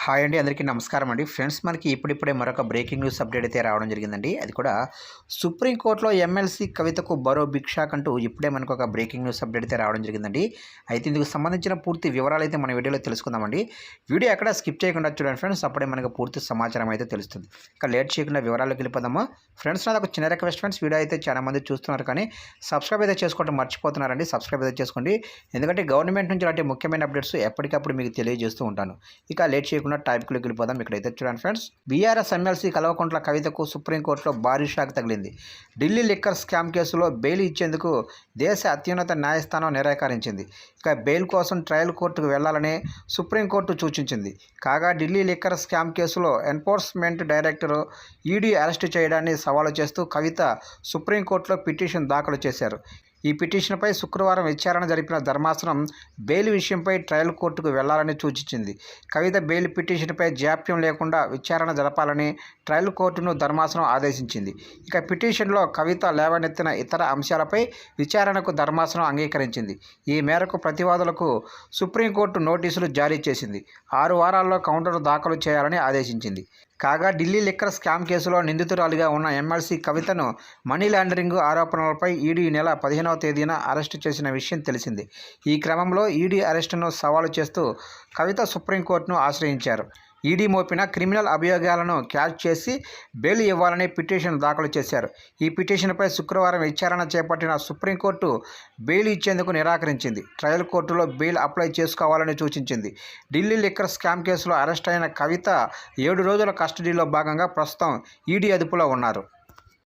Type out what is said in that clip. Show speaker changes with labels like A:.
A: Hi అండి, అందరికీ నమస్కారం అండి. ఫ్రెండ్స్, మనకి ఇప్పుడిప్పుడే మరొక బ్రేకింగ్ న్యూస్ అప్డేట్ అయితే రావడం జరిగిందండి. అది కూడా సుప్రీంకోర్టులో ఎమ్మెల్సీ కవితకు బరో బిగ్ షాక్ అంటూ ఇప్పుడే మనకు ఒక బ్రేకింగ్ న్యూస్ అప్డేట్ అయితే రావడం జరిగిందండి. అయితే ఇందుకు సంబంధించిన పూర్తి వివరాలు అయితే మన వీడియోలో తెలుసుకుందామండి. వీడియో ఎక్కడ స్కిప్ చేయకుండా చూడండి ఫ్రెండ్స్, అప్పుడే మనకు పూర్తి సమాచారం అయితే తెలుస్తుంది. ఇక లేట్ చేయకుండా వివరాల్లోకి వెళ్ళిపోదామా. ఫ్రెండ్స్, నాది ఒక చిన్న రిక్వెస్ట్ ఫ్రెండ్స్, వీడియో అయితే చాలా మంది చూస్తున్నారు కానీ సబ్స్క్రైబ్ అయితే చేసుకోవడం మర్చిపోతున్నారండి. సబ్స్క్రైబ్ అయితే చేసుకోండి, ఎందుకంటే గవర్నమెంట్ నుంచి అలాంటి ముఖ్యమైన అప్డేట్స్ ఎప్పటికప్పుడు మీకు తెలియజేస్తూ ఉంటాను. ఇక లేట్ చేయకుండా టాపిక్లోకి వెళ్ళిపోదాం. ఇక్కడైతే చూడండి ఫ్రెండ్స్, బీఆర్ఎస్ ఎమ్మెల్సీ కల్వకుంట్ల కవితకు సుప్రీంకోర్టులో భారీ షాక్ తగిలింది. ఢిల్లీ లిక్కర్ స్కామ్ కేసులో బెయిల్ ఇచ్చేందుకు దేశ అత్యున్నత న్యాయస్థానం నిరాకరించింది. ఇక బెయిల్ కోసం ట్రయల్ కోర్టుకు వెళ్లాలని సుప్రీంకోర్టు సూచించింది. కాగా ఢిల్లీ లిక్కర్ స్కామ్ కేసులో ఎన్ఫోర్స్మెంట్ డైరెక్టర్ ఈడీ అరెస్టు చేయడాన్ని సవాలు చేస్తూ కవిత సుప్రీంకోర్టులో పిటిషన్ దాఖలు చేశారు. ఈ పిటిషన్పై శుక్రవారం విచారణ జరిపిన ధర్మాసనం బెయిల్ విషయంపై ట్రయల్ కోర్టుకు వెళ్లాలని సూచించింది. కవిత బెయిల్ పిటిషన్పై జాప్యం లేకుండా విచారణ జరపాలని ట్రయల్ కోర్టును ధర్మాసనం ఆదేశించింది. ఇక పిటిషన్లో కవిత లేవనెత్తిన ఇతర అంశాలపై విచారణకు ధర్మాసనం అంగీకరించింది. ఈ మేరకు ప్రతివాదులకు సుప్రీంకోర్టు నోటీసులు జారీ చేసింది. 6 వారాల్లో కౌంటర్ దాఖలు చేయాలని ఆదేశించింది. కాగా ఢిల్లీ లిక్కర్ స్కామ్ కేసులో నిందితురాలిగా ఉన్న ఎమ్మెల్సీ కవితను మనీ లాండరింగ్ ఆరోపణలపై ఈడీ నెల 15వ తేదీన అరెస్టు చేసిన విషయం తెలిసిందే. ఈ క్రమంలో ఈడీ అరెస్టును సవాలు చేస్తూ కవిత సుప్రీంకోర్టును ఆశ్రయించారు. ఈడీ మోపిన క్రిమినల్ అభియోగాలను క్యాచ్ చేసి బెయిల్ ఇవ్వాలని పిటిషన్ దాఖలు చేశారు. ఈ పిటిషన్పై శుక్రవారం విచారణ చేపట్టిన సుప్రీంకోర్టు బెయిల్ ఇచ్చేందుకు నిరాకరించింది. ట్రయల్ కోర్టులో బెయిల్ అప్లై చేసుకోవాలని సూచించింది. ఢిల్లీ లిక్కర్ స్కామ్ కేసులో అరెస్ట్ అయిన కవిత 7 రోజుల కస్టడీలో భాగంగా ప్రస్తుతం ఈడీ అదుపులో ఉన్నారు.